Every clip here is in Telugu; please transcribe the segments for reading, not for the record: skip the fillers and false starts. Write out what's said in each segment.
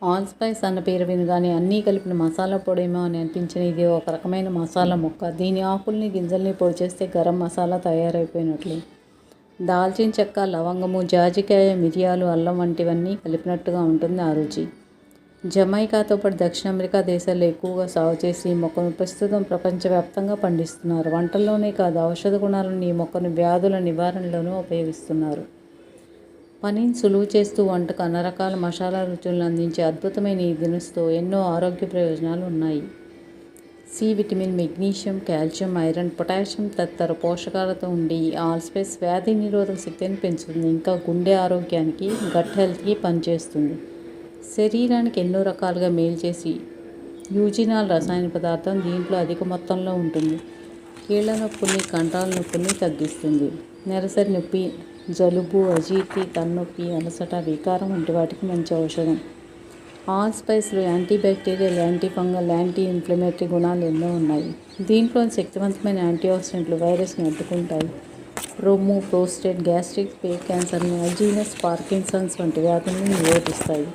ఆల్ స్పైస్ అన్న పేరు వినగానే అన్నీ కలిపిన మసాలా పొడేమో అని అనిపించిన ఇది ఒక రకమైన మసాలా మొక్క. దీని ఆకుల్ని గింజల్ని పొడి చేస్తే గరం మసాలా తయారైపోయినట్లు. దాల్చిన చెక్క, లవంగము, జాజికాయ, మిరియాలు, అల్లం వంటివన్నీ కలిపినట్టుగా ఉంటుంది ఆ రుచి. జమైకాతో పాటు దక్షిణ అమెరికా దేశాల్లో ఎక్కువగా సాగు చేసి ఈ మొక్కను ప్రస్తుతం ప్రపంచవ్యాప్తంగా పండిస్తున్నారు. వంటల్లోనే కాదు, ఔషధ గుణాలను ఈ మొక్కను వ్యాధుల నివారణలోనూ ఉపయోగిస్తున్నారు. పనిని సులువు చేస్తూ వంటకు అన్ని రకాల మసాలా రుచులను అందించే అద్భుతమైన ఈ దినుసుతో ఎన్నో ఆరోగ్య ప్రయోజనాలు ఉన్నాయి. C vitamin, magnesium, calcium, iron, potassium తదితర పోషకాలతో ఉండి ఈ ఆల్స్పైస్ వ్యాధి నిరోధక శక్తిని పెంచుతుంది. ఇంకా గుండె ఆరోగ్యానికి, గట్ హెల్త్కి పనిచేస్తుంది. శరీరానికి ఎన్నో రకాలుగా మేలు చేసి యూజినాల్ రసాయన పదార్థం దీంట్లో అధిక మొత్తంలో ఉంటుంది. కీళ్ల నొప్పుల్ని, కండరాల నొప్పుల్ని తగ్గిస్తుంది. నెరసరి నొప్పి, జలుబు, అజీర్తి, తలనొప్పి, అలసట, వికారం వంటి వాటికి మంచి ఔషధం. ఆల్ స్పైస్లో antibacterial, anti fungal, anti inflammatory గుణాలు ఎన్నో ఉన్నాయి. దీంట్లోని శక్తివంతమైన యాంటీఆక్సిడెంట్లు వైరస్ని అడ్డుకుంటాయి. రొమ్ము, ప్రోస్టేట్, గ్యాస్ట్రిక్, పేట్ క్యాన్సర్ని, అల్జీనస్, పార్కిన్సన్స్ వంటి వ్యాధులను నిరోధిస్తాయి.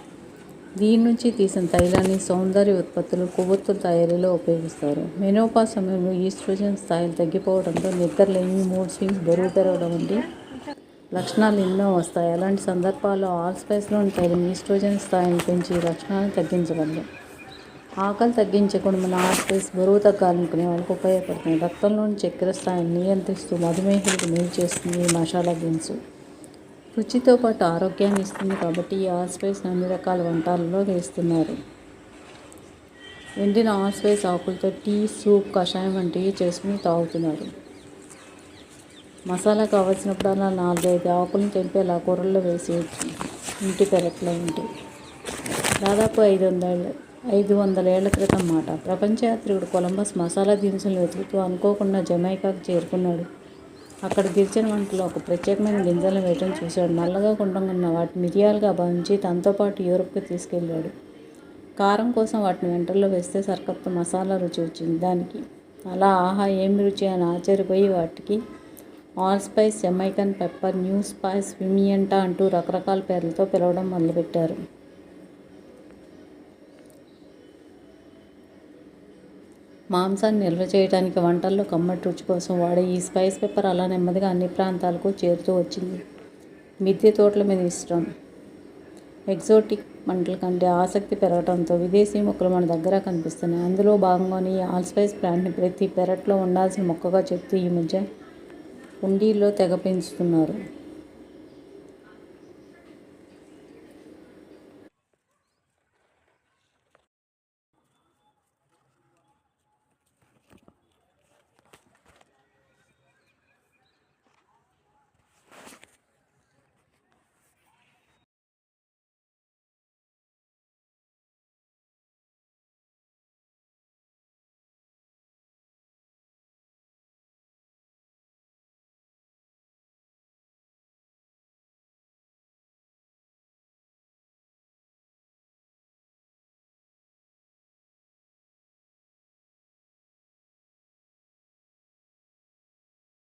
దీని నుంచి తీసిన తైలాన్ని సౌందర్య ఉత్పత్తులు, కొవ్వొత్తుల తయారీలో ఉపయోగిస్తారు. మెనోపాజ్ సమయంలో ఈస్ట్రోజన్ స్థాయిలు తగ్గిపోవడంతో నిద్రలేమి, మూడ్ స్వింగ్స్, బరువు పెరగడం వంటి లక్షణాలు ఎన్నో వస్తాయి. అలాంటి సందర్భాల్లో ఆల్ స్పైస్లోని తైలం ఈస్ట్రోజన్ స్థాయిని పెంచి ఈ లక్షణాలను తగ్గించగలదు. ఆకలి తగ్గించే గుణమున్న ఆల్ స్పైస్ బరువు తగ్గాలనుకునే వాళ్ళకు ఉపయోగపడుతుంది. రక్తంలోని చక్కెర స్థాయిని నియంత్రిస్తూ మధుమేహులకు మేలు చేస్తుంది ఈ మసాలా దినుసు. రుచితో పాటు ఆరోగ్యాన్ని ఇస్తుంది కాబట్టి ఈ ఆల్ స్పైస్ అన్ని రకాల వంటలలో వేస్తున్నారు. ఎండిన ఆల్ స్పైస్ ఆకులతో టీ, సూప్, కషాయం వంటివి చేసుకుని తాగుతున్నారు. మసాలా కావలసినప్పుడల్లా 4-5 ఆకులను తెంపి అలా కూరల్లో వేసేయచ్చు. ఇంటి పెరట్లో ఉంటే దాదాపు 500 ఏళ్ల క్రితం మాట. ప్రపంచ యాత్రికుడు కొలంబస్ మసాలా దినుసులను వెతుకుతూ అనుకోకుండా జమైకాకు చేరుకున్నాడు. అక్కడ గిరిజన వంటలో ఒక ప్రత్యేకమైన గింజలను వేయటం చూశాడు. నల్లగా గుండ్రంగా ఉన్న వాటిని మిరియాలుగా భావించి తనతో పాటు యూరప్కి తీసుకెళ్ళాడు. కారం కోసం వాటిని వెంటల్లో వేస్తే సరికొత్త మసాలా రుచి వచ్చింది దానికి. అలా ఆహా ఏమి రుచి అని ఆశ్చర్యపోయి వాటికి all spice, Jamaican pepper, new spice, pimienta అంటూ రకరకాల పేర్లతో పిలవడం మొదలుపెట్టారు. మాంసాన్ని నిల్వ చేయడానికి వంటల్లో కమ్మటి రుచి కోసం వాడే ఈ స్పైస్ పెప్పర్ అలా నెమ్మదిగా అన్ని ప్రాంతాలకు చేరుతూ వచ్చింది. మిద్దె తోటల మీద ఇష్టం, ఎగ్జోటిక్ వంటల కంటే ఆసక్తి పెరగడంతో విదేశీ మొక్కలు మన దగ్గర కనిపిస్తున్నాయి. అందులో భాగంగానే ఈ ఆల్ స్పైస్ ప్లాంట్ని ప్రతి పెరట్లో ఉండాల్సిన మొక్కగా చెప్తూ ఈ మధ్య కుండీల్లో తెగ పెంచుతున్నారు.